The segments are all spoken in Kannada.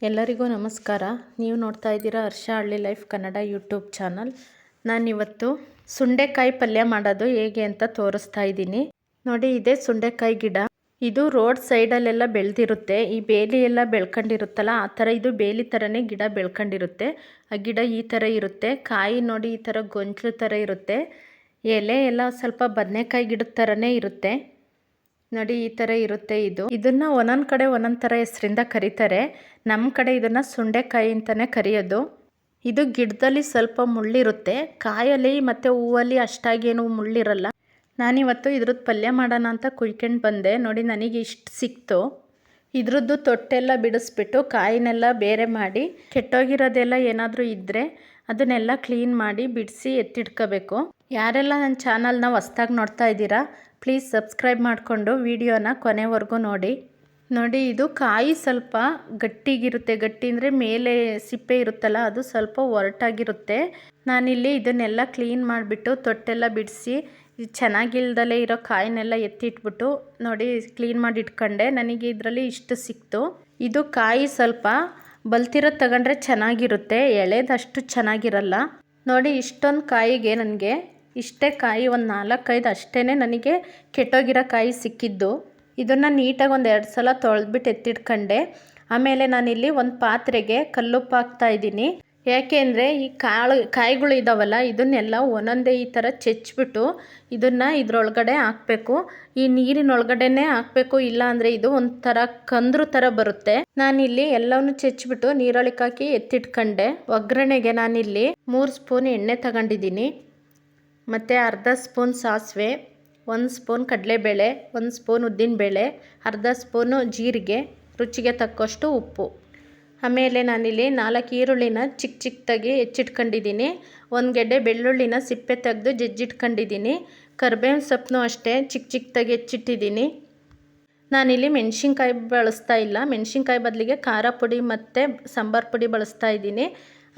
ಎಲ್ಲರಿಗೂ ನಮಸ್ಕಾರ. ನೀವು ನೋಡ್ತಾ ಇದ್ದೀರಾ ಹರ್ಷ ಹಳ್ಳಿ ಲೈಫ್ ಕನ್ನಡ ಯೂಟ್ಯೂಬ್ ಚಾನಲ್. ನಾನಿವತ್ತು ಸುಂಡೆಕಾಯಿ ಪಲ್ಯ ಮಾಡೋದು ಹೇಗೆ ಅಂತ ತೋರಿಸ್ತಾ ಇದ್ದೀನಿ. ನೋಡಿ, ಇದೇ ಸುಂಡೆಕಾಯಿ ಗಿಡ. ಇದು ರೋಡ್ ಸೈಡಲ್ಲೆಲ್ಲ ಬೆಳೆದಿರುತ್ತೆ. ಈ ಬೇಲಿ ಎಲ್ಲ ಬೆಳ್ಕೊಂಡಿರುತ್ತಲ್ಲ, ಆ ಥರ ಇದು ಬೇಲಿ ಥರನೇ ಗಿಡ ಬೆಳ್ಕೊಂಡಿರುತ್ತೆ. ಆ ಗಿಡ ಈ ಥರ ಇರುತ್ತೆ. ಕಾಯಿ ನೋಡಿ ಈ ಥರ ಗೊಂಚಲು ಥರ ಇರುತ್ತೆ. ಎಲೆ ಎಲ್ಲ ಸ್ವಲ್ಪ ಬದನೆಕಾಯಿ ಗಿಡದ ಥರನೇ ಇರುತ್ತೆ. ನೋಡಿ, ಈ ಥರ ಇರುತ್ತೆ. ಇದನ್ನು ಒಂದೊಂದು ಕಡೆ ಒಂದೊಂದು ಥರ ಹೆಸರಿಂದ ಕರೀತಾರೆ. ನಮ್ಮ ಕಡೆ ಇದನ್ನು ಸುಂಡೆಕಾಯಿ ಅಂತಲೇ ಕರೆಯೋದು. ಇದು ಗಿಡದಲ್ಲಿ ಸ್ವಲ್ಪ ಮುಳ್ಳಿರುತ್ತೆ. ಕಾಯಲ್ಲಿ ಮತ್ತು ಹೂವಲ್ಲಿ ಅಷ್ಟಾಗೇನು ಮುಳ್ಳಿರಲ್ಲ. ನಾನಿವತ್ತು ಇದ್ರದ್ದು ಪಲ್ಯ ಮಾಡೋಣ ಅಂತ ಕುಯ್ಕೊಂಡು ಬಂದೆ. ನೋಡಿ, ನನಗೆ ಇಷ್ಟು ಸಿಕ್ತು. ಇದ್ರದ್ದು ತೊಟ್ಟೆಲ್ಲ ಬಿಡಿಸ್ಬಿಟ್ಟು ಕಾಯಿನೆಲ್ಲ ಬೇರೆ ಮಾಡಿ, ಕೆಟ್ಟೋಗಿರೋದೆಲ್ಲ ಏನಾದರೂ ಇದ್ದರೆ ಅದನ್ನೆಲ್ಲ ಕ್ಲೀನ್ ಮಾಡಿ ಬಿಡಿಸಿ ಎತ್ತಿಡ್ಕೋಬೇಕು. ಯಾರೆಲ್ಲ ನನ್ನ ಚಾನಲ್ನ ಹೊಸ್ದಾಗಿ ನೋಡ್ತಾ ಇದ್ದೀರಾ, ಪ್ಲೀಸ್ ಸಬ್ಸ್ಕ್ರೈಬ್ ಮಾಡಿಕೊಂಡು ವಿಡಿಯೋನ ಕೊನೆವರೆಗೂ ನೋಡಿ. ನೋಡಿ, ಇದು ಕಾಯಿ ಸ್ವಲ್ಪ ಗಟ್ಟಿಗಿರುತ್ತೆ. ಗಟ್ಟಿ ಅಂದರೆ ಮೇಲೆ ಸಿಪ್ಪೆ ಇರುತ್ತಲ್ಲ, ಅದು ಸ್ವಲ್ಪ ಒರಟಾಗಿರುತ್ತೆ. ನಾನಿಲ್ಲಿ ಇದನ್ನೆಲ್ಲ ಕ್ಲೀನ್ ಮಾಡಿಬಿಟ್ಟು ತೊಟ್ಟೆಲ್ಲ ಬಿಡಿಸಿ ಚೆನ್ನಾಗಿಲ್ದಲೇ ಇರೋ ಕಾಯಿನೆಲ್ಲ ಎತ್ತಿಟ್ಬಿಟ್ಟು ನೋಡಿ ಕ್ಲೀನ್ ಮಾಡಿ ಇಟ್ಕೊಂಡೆ. ನನಗೆ ಇದರಲ್ಲಿ ಇಷ್ಟು ಸಿಕ್ತು. ಇದು ಕಾಯಿ ಸ್ವಲ್ಪ ಬಲ್ತಿರೋದು ತಗೊಂಡ್ರೆ ಚೆನ್ನಾಗಿರುತ್ತೆ, ಎಳೆದಷ್ಟು ಚೆನ್ನಾಗಿರಲ್ಲ. ನೋಡಿ, ಇಷ್ಟೊಂದು ಕಾಯಿಗೆ ನನಗೆ ಇಷ್ಟೇ ಕಾಯಿ, ಒಂದು 4-5 ಅಷ್ಟೇ ನನಗೆ ಕೆಟ್ಟೋಗಿರೋ ಕಾಯಿ ಸಿಕ್ಕಿದ್ದು. ಇದನ್ನು ನೀಟಾಗಿ ಒಂದು 2 ಸಲ ತೊಳೆದ್ಬಿಟ್ಟು ಎತ್ತಿಟ್ಕೊಂಡೆ. ಆಮೇಲೆ ನಾನಿಲ್ಲಿ ಒಂದು ಪಾತ್ರೆಗೆ ಕಲ್ಲುಪ್ಪು ಹಾಕ್ತಾಯಿದ್ದೀನಿ. ಯಾಕೆಂದರೆ ಈ ಕಾಯಿಗಳು ಇದ್ದಾವಲ್ಲ, ಇದನ್ನೆಲ್ಲ ಒಂದೊಂದೇ ಈ ಥರ ಚೆಚ್ಚಿಬಿಟ್ಟು ಇದನ್ನು ಇದ್ರೊಳಗಡೆ ಹಾಕಬೇಕು. ಈ ನೀರಿನೊಳಗಡೆನೇ ಹಾಕಬೇಕು, ಇಲ್ಲ ಅಂದರೆ ಇದು ಒಂಥರ ಕಂದ್ರು ಥರ ಬರುತ್ತೆ. ನಾನಿಲ್ಲಿ ಎಲ್ಲವನ್ನೂ ಚೆಚ್ಚಿಬಿಟ್ಟು ನೀರೊಳಗೆ ಹಾಕಿ ಎತ್ತಿಟ್ಕೊಂಡೆ. ಒಗ್ಗರಣೆಗೆ ನಾನಿಲ್ಲಿ 3 ಸ್ಪೂನ್ ಎಣ್ಣೆ ತಗೊಂಡಿದ್ದೀನಿ. ಮತ್ತು ಅರ್ಧ ಸ್ಪೂನ್ ಸಾಸಿವೆ, 1 ಸ್ಪೂನ್ ಕಡಲೆಬೇಳೆ, 1 ಸ್ಪೂನ್ ಉದ್ದಿನಬೇಳೆ, ಅರ್ಧ ಸ್ಪೂನು ಜೀರಿಗೆ, ರುಚಿಗೆ ತಕ್ಕಷ್ಟು ಉಪ್ಪು. ಆಮೇಲೆ ನಾನಿಲ್ಲಿ 4 ಈರುಳ್ಳಿನ ಚಿಕ್ಕ ಚಿಕ್ಕದಾಗಿ ಹೆಚ್ಚಿಟ್ಕೊಂಡಿದ್ದೀನಿ. 1 ಗೆಡ್ಡೆ ಬೆಳ್ಳುಳ್ಳಿನ ಸಿಪ್ಪೆ ತೆಗೆದು ಜಜ್ಜಿಟ್ಕೊಂಡಿದ್ದೀನಿ. ಕರಿಬೇವಿನ ಸೊಪ್ಪನ್ನು ಅಷ್ಟೇ ಚಿಕ್ಕ ಚಿಕ್ಕದಾಗಿ ಹೆಚ್ಚಿಟ್ಟಿದ್ದೀನಿ. ನಾನಿಲ್ಲಿ ಮೆಣಸಿನ್ಕಾಯಿ ಬಳಸ್ತಾ ಇಲ್ಲ. ಮೆಣಸಿನ್ಕಾಯಿ ಬದಲಿಗೆ ಖಾರ ಪುಡಿ ಮತ್ತು ಸಾಂಬಾರು ಪುಡಿ ಬಳಸ್ತಾ ಇದ್ದೀನಿ.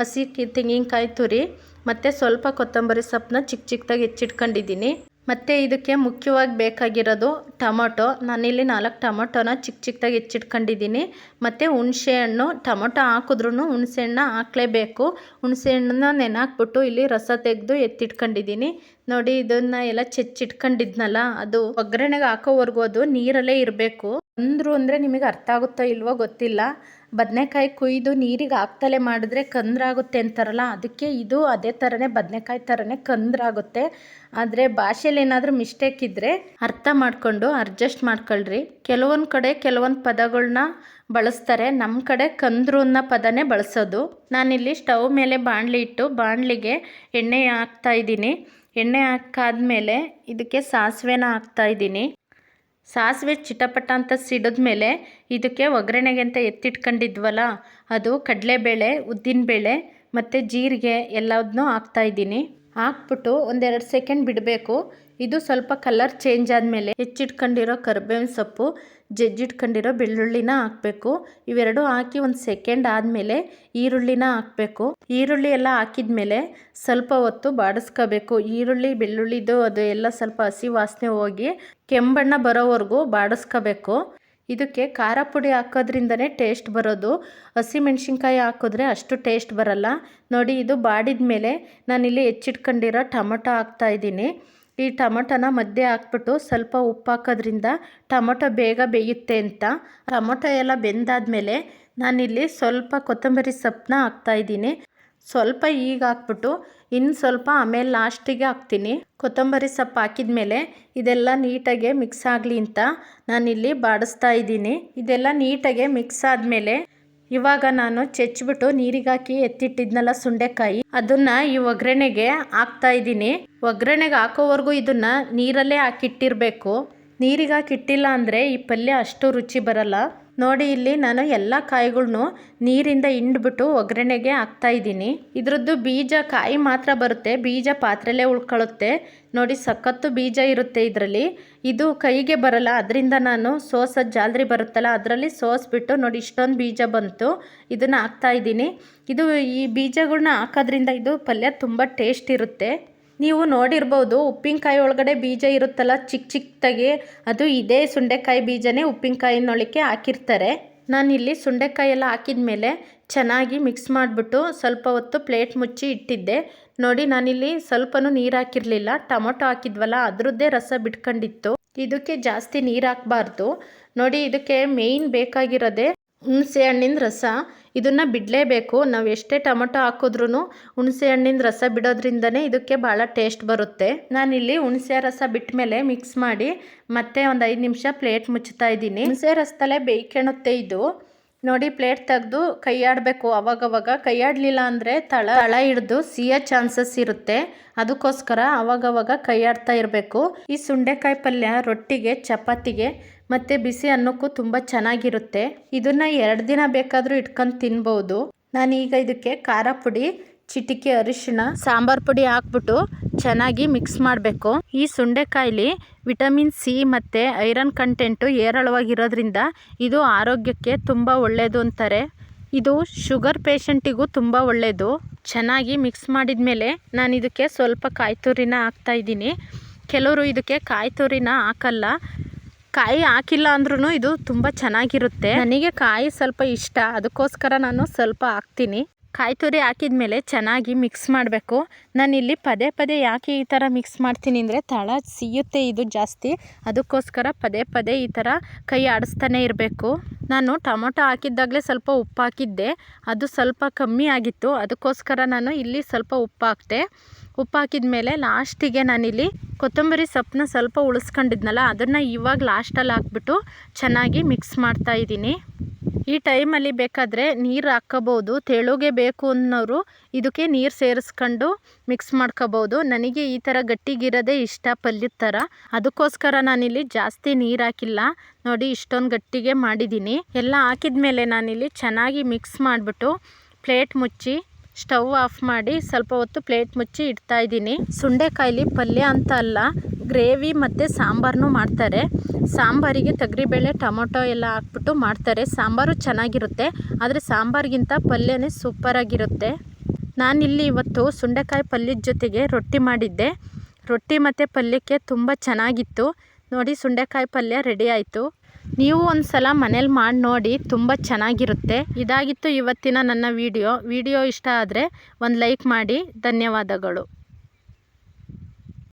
ಹಸಿ ತೆಂಗಿನಕಾಯಿ ತುರಿ ಮತ್ತು ಸ್ವಲ್ಪ ಕೊತ್ತಂಬರಿ ಸೊಪ್ಪನ್ನ ಚಿಕ್ಕ ಚಿಕ್ಕದಾಗಿ ಹೆಚ್ಚಿಟ್ಕೊಂಡಿದ್ದೀನಿ. ಮತ್ತು ಇದಕ್ಕೆ ಮುಖ್ಯವಾಗಿ ಬೇಕಾಗಿರೋದು ಟೊಮೊಟೊ. ನಾನಿಲ್ಲಿ 4 ಟೊಮೊಟೊನ ಚಿಕ್ಕ ಚಿಕ್ಕದಾಗಿ ಹೆಚ್ಚಿಟ್ಕೊಂಡಿದ್ದೀನಿ. ಮತ್ತು ಹುಣಸೆಹಣ್ಣು. ಟೊಮೊಟೊ ಹಾಕಿದ್ರೂ ಹುಣಸೆಹಣ್ಣು ಹಾಕಲೇಬೇಕು. ಹುಣಸೆಹಣ್ಣನ್ನ ನೆನೆಹಾಕ್ಬಿಟ್ಟು ಇಲ್ಲಿ ರಸ ತೆಗೆದು ಎತ್ತಿಟ್ಕೊಂಡಿದ್ದೀನಿ. ನೋಡಿ, ಇದನ್ನು ಎಲ್ಲ ಚೆಚ್ಚಿಟ್ಕೊಂಡಿದ್ನಲ್ಲ, ಅದು ಒಗ್ಗರಣೆಗೆ ಹಾಕೋವರೆಗೂ ಅದು ನೀರಲ್ಲೇ ಇರಬೇಕು. ಅಂದರು ಅಂದರೆ ನಿಮಗೆ ಅರ್ಥ ಆಗುತ್ತೋ ಇಲ್ವೋ ಗೊತ್ತಿಲ್ಲ. ಬದನೆಕಾಯಿ ಕುಯ್ದು ನೀರಿಗೆ ಹಾಕ್ತಲೇ ಮಾಡಿದ್ರೆ ಕಂದ್ರಾಗುತ್ತೆ ಅಂತಾರಲ್ಲ, ಅದಕ್ಕೆ ಇದು ಅದೇ ಥರನೇ ಬದನೆಕಾಯಿ ಥರನೇ ಕಂದ್ರಾಗುತ್ತೆ. ಆದರೆ ಭಾಷೆಯಲ್ಲಿ ಏನಾದರೂ ಮಿಸ್ಟೇಕ್ ಇದ್ದರೆ ಅರ್ಥ ಮಾಡಿಕೊಂಡು ಅಡ್ಜಸ್ಟ್ ಮಾಡ್ಕೊಳ್ರಿ. ಕೆಲವೊಂದು ಕಡೆ ಕೆಲವೊಂದು ಪದಗಳನ್ನ ಬಳಸ್ತಾರೆ. ನಮ್ಮ ಕಡೆ ಕಂದ್ರು ಅನ್ನೋ ಪದನೇ ಬಳಸೋದು. ನಾನಿಲ್ಲಿ ಸ್ಟವ್ ಮೇಲೆ ಬಾಣಲಿ ಇಟ್ಟು ಬಾಣಲಿಗೆ ಎಣ್ಣೆ ಹಾಕ್ತಾಯಿದ್ದೀನಿ. ಎಣ್ಣೆ ಹಾಕಾದ್ಮೇಲೆ ಇದಕ್ಕೆ ಸಾಸಿವೆನ ಹಾಕ್ತಾಯಿದ್ದೀನಿ. ಸಾಸಿವೆ ಚಿಟಪಟ ಅಂತ ಸಿಡಿದ್ಮೇಲೆ ಇದಕ್ಕೆ ಒಗ್ಗರಣೆಗೆ ಅಂತ ಎತ್ತಿಟ್ಕೊಂಡಿದ್ವಲ್ಲ, ಅದು ಕಡಲೆಬೇಳೆ, ಉದ್ದಿನಬೇಳೆ ಮತ್ತು ಜೀರಿಗೆ ಎಲ್ಲದನ್ನೂ ಹಾಕ್ತಾಯಿದ್ದೀನಿ. ಹಾಕ್ಬಿಟ್ಟು 1-2 ಸೆಕೆಂಡ್ ಬಿಡಬೇಕು. ಇದು ಸ್ವಲ್ಪ ಕಲರ್ ಚೇಂಜ್ ಆದಮೇಲೆ ಹೆಚ್ಚಿಟ್ಕೊಂಡಿರೋ ಕರಿಬೇವಿನ ಸೊಪ್ಪು, ಜಜ್ಜಿಟ್ಕೊಂಡಿರೋ ಬೆಳ್ಳುಳ್ಳಿನ ಹಾಕಬೇಕು. ಇವೆರಡು ಹಾಕಿ 1 ಸೆಕೆಂಡ್ ಆದಮೇಲೆ ಈರುಳ್ಳಿನ ಹಾಕಬೇಕು. ಈರುಳ್ಳಿ ಎಲ್ಲ ಹಾಕಿದ್ಮೇಲೆ ಸ್ವಲ್ಪ ಹೊತ್ತು ಬಾಡಿಸ್ಕೋಬೇಕು. ಈರುಳ್ಳಿ ಬೆಳ್ಳುಳ್ಳಿದು ಅದು ಎಲ್ಲ ಸ್ವಲ್ಪ ಹಸಿ ವಾಸನೆ ಹೋಗಿ ಕೆಂಬಣ್ಣ ಬರೋವರೆಗೂ ಬಾಡಿಸ್ಕೋಬೇಕು. ಇದಕ್ಕೆ ಖಾರ ಪುಡಿ ಹಾಕೋದ್ರಿಂದನೇ ಟೇಸ್ಟ್ ಬರೋದು. ಹಸಿಮೆಣ್ಸಿನ್ಕಾಯಿ ಹಾಕಿದ್ರೆ ಅಷ್ಟು ಟೇಸ್ಟ್ ಬರಲ್ಲ. ನೋಡಿ, ಇದು ಬಾಡಿದ ಮೇಲೆ ನಾನಿಲ್ಲಿ ಹೆಚ್ಚಿಟ್ಕೊಂಡಿರೋ ಟೊಮೊಟೊ ಹಾಕ್ತಾಯಿದ್ದೀನಿ. ಈ ಟೊಮೊಟೊನ ಮಧ್ಯೆ ಹಾಕ್ಬಿಟ್ಟು ಸ್ವಲ್ಪ ಉಪ್ಪು ಹಾಕೋದ್ರಿಂದ ಟೊಮೊಟೊ ಬೇಗ ಬೇಯುತ್ತೆ ಅಂತ. ಟೊಮೊಟೊ ಎಲ್ಲ ಬೆಂದಾದಮೇಲೆ ನಾನಿಲ್ಲಿ ಸ್ವಲ್ಪ ಕೊತ್ತಂಬರಿ ಸೊಪ್ಪನ್ನ ಹಾಕ್ತಾಯಿದ್ದೀನಿ. ಸ್ವಲ್ಪ ಈಗ ಹಾಕ್ಬಿಟ್ಟು ಇನ್ನು ಸ್ವಲ್ಪ ಆಮೇಲೆ ಲಾಸ್ಟಿಗೆ ಹಾಕ್ತೀನಿ. ಕೊತ್ತಂಬರಿ ಸೊಪ್ಪು ಹಾಕಿದ ಮೇಲೆ ಇದೆಲ್ಲ ನೀಟಾಗೆ ಮಿಕ್ಸ್ ಆಗಲಿ ಅಂತ ನಾನಿಲ್ಲಿ ಬಾಡಿಸ್ತಾ ಇದ್ದೀನಿ. ಇದೆಲ್ಲ ನೀಟಾಗೆ ಮಿಕ್ಸ್ ಆದಮೇಲೆ ಇವಾಗ ನಾನು ಚೆಚ್ಚಿಬಿಟ್ಟು ನೀರಿಗೆ ಹಾಕಿ ಎತ್ತಿಟ್ಟಿದ್ನಲ್ಲ ಸುಂಡೆಕಾಯಿ, ಅದನ್ನು ಈ ಒಗ್ಗರಣೆಗೆ ಹಾಕ್ತಾಯಿದ್ದೀನಿ. ಒಗ್ಗರಣೆಗೆ ಹಾಕೋವರೆಗೂ ಇದನ್ನು ನೀರಲ್ಲೇ ಹಾಕಿಟ್ಟಿರಬೇಕು. ನೀರಿಗೆ ಹಾಕಿಟ್ಟಿಲ್ಲ ಅಂದರೆ ಈ ಪಲ್ಯ ಅಷ್ಟು ರುಚಿ ಬರಲ್ಲ. ನೋಡಿ, ಇಲ್ಲಿ ನಾನು ಎಲ್ಲ ಕಾಯಿಗಳ್ನು ನೀರಿಂದ ಹಿಂಡ್ಬಿಟ್ಟು ಒಗ್ಗರಣೆಗೆ ಹಾಕ್ತಾಯಿದ್ದೀನಿ. ಇದ್ರದ್ದು ಬೀಜ ಕಾಯಿ ಮಾತ್ರ ಬರುತ್ತೆ, ಬೀಜ ಪಾತ್ರೆಲೇ ಉಳ್ಕೊಳ್ಳುತ್ತೆ. ನೋಡಿ, ಸಖತ್ತು ಬೀಜ ಇರುತ್ತೆ ಇದರಲ್ಲಿ. ಇದು ಕೈಗೆ ಬರಲ್ಲ, ಅದರಿಂದ ನಾನು ಸೋಸೋದು ಜಾಲರಿ ಬರುತ್ತಲ್ಲ ಅದರಲ್ಲಿ ಸೋಸ್ಬಿಟ್ಟು ನೋಡಿ ಇಷ್ಟೊಂದು ಬೀಜ ಬಂತು. ಇದನ್ನು ಹಾಕ್ತಾಯಿದ್ದೀನಿ. ಈ ಬೀಜಗಳನ್ನ ಹಾಕೋದ್ರಿಂದ ಇದು ಪಲ್ಯ ತುಂಬ ಟೇಸ್ಟ್ ಇರುತ್ತೆ. ನೀವು ನೋಡಿರ್ಬೋದು, ಉಪ್ಪಿನಕಾಯಿ ಒಳಗಡೆ ಬೀಜ ಇರುತ್ತಲ್ಲ ಚಿಕ್ಕ ಚಿಕ್ಕದಾಗಿ, ಅದು ಇದೇ ಸುಂಡೆಕಾಯಿ ಬೀಜನೇ ಉಪ್ಪಿನಕಾಯಿನೊಳಕ್ಕೆ ಹಾಕಿರ್ತಾರೆ. ನಾನಿಲ್ಲಿ ಸುಂಡೆಕಾಯಿ ಎಲ್ಲ ಹಾಕಿದ ಮೇಲೆ ಚೆನ್ನಾಗಿ ಮಿಕ್ಸ್ ಮಾಡಿಬಿಟ್ಟು ಸ್ವಲ್ಪ ಹೊತ್ತು ಪ್ಲೇಟ್ ಮುಚ್ಚಿ ಇಟ್ಟಿದ್ದೆ. ನೋಡಿ ನಾನಿಲ್ಲಿ ಸ್ವಲ್ಪನೂ ನೀರು ಹಾಕಿರಲಿಲ್ಲ, ಟೊಮೊಟೊ ಹಾಕಿದ್ವಲ್ಲ ಅದರದ್ದೇ ರಸ ಬಿಟ್ಕೊಂಡಿತ್ತು. ಇದಕ್ಕೆ ಜಾಸ್ತಿ ನೀರು ಹಾಕಬಾರ್ದು. ನೋಡಿ ಇದಕ್ಕೆ ಮೇಯ್ನ್ ಬೇಕಾಗಿರೋದೆ ಹುಣಸೆ ಹಣ್ಣಿನ ರಸ. ಇದನ್ನು ಬಿಡಲೇಬೇಕು. ನಾವು ಎಷ್ಟೇ ಟೊಮೊಟೊ ಹಾಕಿದ್ರೂ ಹುಣಸೆ ಹಣ್ಣಿನ ರಸ ಬಿಡೋದ್ರಿಂದನೇ ಇದಕ್ಕೆ ಭಾಳ ಟೇಸ್ಟ್ ಬರುತ್ತೆ. ನಾನಿಲ್ಲಿ ಹುಣಸೆ ರಸ ಬಿಟ್ಟ ಮೇಲೆ ಮಿಕ್ಸ್ ಮಾಡಿ ಮತ್ತೆ ಒಂದು 5 ನಿಮಿಷ ಪ್ಲೇಟ್ ಮುಚ್ತಾ ಇದ್ದೀನಿ. ಹುಣಸೆ ರಸದಲ್ಲೇ ಬೇಯ್ಕೊಳುತ್ತೆ ಇದು. ನೋಡಿ ಪ್ಲೇಟ್ ತೆಗೆದು ಕೈ ಆಡಬೇಕು. ಅವಾಗವಾಗ ಕೈ ಆಡಲಿಲ್ಲ ಅಂದರೆ ತಳ ಹಿಡಿದು ಸಿಯೋ ಚಾನ್ಸಸ್ ಇರುತ್ತೆ. ಅದಕ್ಕೋಸ್ಕರ ಅವಾಗವಾಗ ಕೈ ಆಡ್ತಾ ಇರಬೇಕು. ಈ ಸುಂಡೆಕಾಯಿ ಪಲ್ಯ ರೊಟ್ಟಿಗೆ, ಚಪಾತಿಗೆ ಮತ್ತು ಬಿಸಿ ಅನ್ನಕ್ಕೂ ತುಂಬ ಚೆನ್ನಾಗಿರುತ್ತೆ. ಇದನ್ನು 2 ದಿನ ಬೇಕಾದರೂ ಇಟ್ಕೊಂಡು ತಿನ್ಬೋದು. ನಾನೀಗ ಇದಕ್ಕೆ ಖಾರ ಪುಡಿ, ಚಿಟಿಕೆ ಅರಿಶಿಣ, ಸಾಂಬಾರು ಪುಡಿ ಹಾಕ್ಬಿಟ್ಟು ಚೆನ್ನಾಗಿ ಮಿಕ್ಸ್ ಮಾಡಬೇಕು. ಈ ಸುಂಡೆಕಾಯಿಲಿ ವಿಟಮಿನ್ ಸಿ ಮತ್ತು ಐರನ್ ಕಂಟೆಂಟು ಹೇರಳವಾಗಿರೋದ್ರಿಂದ ಇದು ಆರೋಗ್ಯಕ್ಕೆ ತುಂಬ ಒಳ್ಳೆಯದು ಅಂತಾರೆ. ಇದು ಶುಗರ್ ಪೇಷಂಟಿಗೂ ತುಂಬ ಒಳ್ಳೆಯದು. ಚೆನ್ನಾಗಿ ಮಿಕ್ಸ್ ಮಾಡಿದ ಮೇಲೆ ನಾನು ಇದಕ್ಕೆ ಸ್ವಲ್ಪ ಕಾಯಿ ತುರಿನ ಹಾಕ್ತಾಯಿದ್ದೀನಿ. ಕೆಲವರು ಇದಕ್ಕೆ ಕಾಯಿ ತುರಿನ ಹಾಕಲ್ಲ. ಕಾಯಿ ಹಾಕಿಲ್ಲ ಅಂದ್ರೂ ಇದು ತುಂಬ ಚೆನ್ನಾಗಿರುತ್ತೆ. ನನಗೆ ಕಾಯಿ ಸ್ವಲ್ಪ ಇಷ್ಟ, ಅದಕ್ಕೋಸ್ಕರ ನಾನು ಸ್ವಲ್ಪ ಹಾಕ್ತೀನಿ. ಕಾಯಿ ತುರಿ ಹಾಕಿದ ಮೇಲೆ ಚೆನ್ನಾಗಿ ಮಿಕ್ಸ್ ಮಾಡಬೇಕು. ನಾನಿಲ್ಲಿ ಪದೇ ಪದೇ ಯಾಕೆ ಈ ಥರ ಮಿಕ್ಸ್ ಮಾಡ್ತೀನಿ ಅಂದರೆ ತಳ ಸಿಯುತ್ತೆ ಇದು ಜಾಸ್ತಿ. ಅದಕ್ಕೋಸ್ಕರ ಪದೇ ಪದೇ ಈ ಥರ ಕೈ ಆಡಿಸ್ತಾನೆ ಇರಬೇಕು. ನಾನು ಟೊಮೊಟೊ ಹಾಕಿದ್ದಾಗಲೇ ಸ್ವಲ್ಪ ಉಪ್ಪು ಹಾಕಿದ್ದೆ, ಅದು ಸ್ವಲ್ಪ ಕಮ್ಮಿ ಆಗಿತ್ತು. ಅದಕ್ಕೋಸ್ಕರ ನಾನು ಇಲ್ಲಿ ಸ್ವಲ್ಪ ಉಪ್ಪು ಹಾಕಿದೆ. ಉಪ್ಪು ಹಾಕಿದ ಮೇಲೆ ಲಾಸ್ಟಿಗೆ ನಾನಿಲ್ಲಿ ಕೊತ್ತಂಬರಿ ಸೊಪ್ಪನ್ನ ಸ್ವಲ್ಪ ಉಳಿಸ್ಕೊಂಡಿದ್ನಲ್ಲ ಅದನ್ನು ಇವಾಗ ಲಾಸ್ಟಲ್ಲಿ ಹಾಕ್ಬಿಟ್ಟು ಚೆನ್ನಾಗಿ ಮಿಕ್ಸ್ ಮಾಡ್ತಾ ಇದ್ದೀನಿ. ಈ ಟೈಮಲ್ಲಿ ಬೇಕಾದರೆ ನೀರು ಹಾಕ್ಕೋಬೋದು. ತೆಳುಗೆ ಬೇಕು ಅನ್ನೋರು ಇದಕ್ಕೆ ನೀರು ಸೇರಿಸ್ಕೊಂಡು ಮಿಕ್ಸ್ ಮಾಡ್ಕೋಬೋದು. ನನಗೆ ಈ ಥರ ಗಟ್ಟಿಗಿರೋದೇ ಇಷ್ಟ ಪಲ್ಯದ ಥರ. ಅದಕ್ಕೋಸ್ಕರ ನಾನಿಲ್ಲಿ ಜಾಸ್ತಿ ನೀರು ಹಾಕಿಲ್ಲ. ನೋಡಿ ಇಷ್ಟೊಂದು ಗಟ್ಟಿಗೆ ಮಾಡಿದ್ದೀನಿ. ಎಲ್ಲ ಹಾಕಿದ ಮೇಲೆ ನಾನಿಲ್ಲಿ ಚೆನ್ನಾಗಿ ಮಿಕ್ಸ್ ಮಾಡಿಬಿಟ್ಟು ಪ್ಲೇಟ್ ಮುಚ್ಚಿ ಸ್ಟವ್ ಆಫ್ ಮಾಡಿ ಸ್ವಲ್ಪ ಹೊತ್ತು ಪ್ಲೇಟ್ ಮುಚ್ಚಿ ಇಡ್ತಾ ಇದ್ದೀನಿ. ಸುಂಡೆಕಾಯಿಲಿ ಪಲ್ಯ ಅಂತ ಅಲ್ಲ, ಗ್ರೇವಿ ಮತ್ತು ಸಾಂಬಾರನ್ನು ಮಾಡ್ತಾರೆ. ಸಾಂಬಾರಿಗೆ ತೊಗರಿಬೇಳೆ, ಟೊಮೊಟೊ ಎಲ್ಲ ಹಾಕ್ಬಿಟ್ಟು ಮಾಡ್ತಾರೆ. ಸಾಂಬಾರು ಚೆನ್ನಾಗಿರುತ್ತೆ, ಆದರೆ ಸಾಂಬಾರಿಗಿಂತ ಪಲ್ಯನೇ ಸೂಪರಾಗಿರುತ್ತೆ. ನಾನಿಲ್ಲಿ ಇವತ್ತು ಸುಂಡೆಕಾಯಿ ಪಲ್ಯದ ಜೊತೆಗೆ ರೊಟ್ಟಿ ಮಾಡಿದ್ದೆ. ರೊಟ್ಟಿ ಮತ್ತು ಪಲ್ಯಕ್ಕೆ ತುಂಬ ಚೆನ್ನಾಗಿತ್ತು. ನೋಡಿ ಸುಂಡೆಕಾಯಿ ಪಲ್ಯ ರೆಡಿ ಆಯಿತು. ನೀವು ಒಂದು ಸಲ ಮನೇಲಿ ಮಾಡಿ ನೋಡಿ, ತುಂಬ ಚೆನ್ನಾಗಿರುತ್ತೆ. ಇದಾಗಿತ್ತು ಇವತ್ತಿನ ನನ್ನ ವಿಡಿಯೋ ಇಷ್ಟ ಆದರೆ ಒಂದು ಲೈಕ್ ಮಾಡಿ. ಧನ್ಯವಾದಗಳು.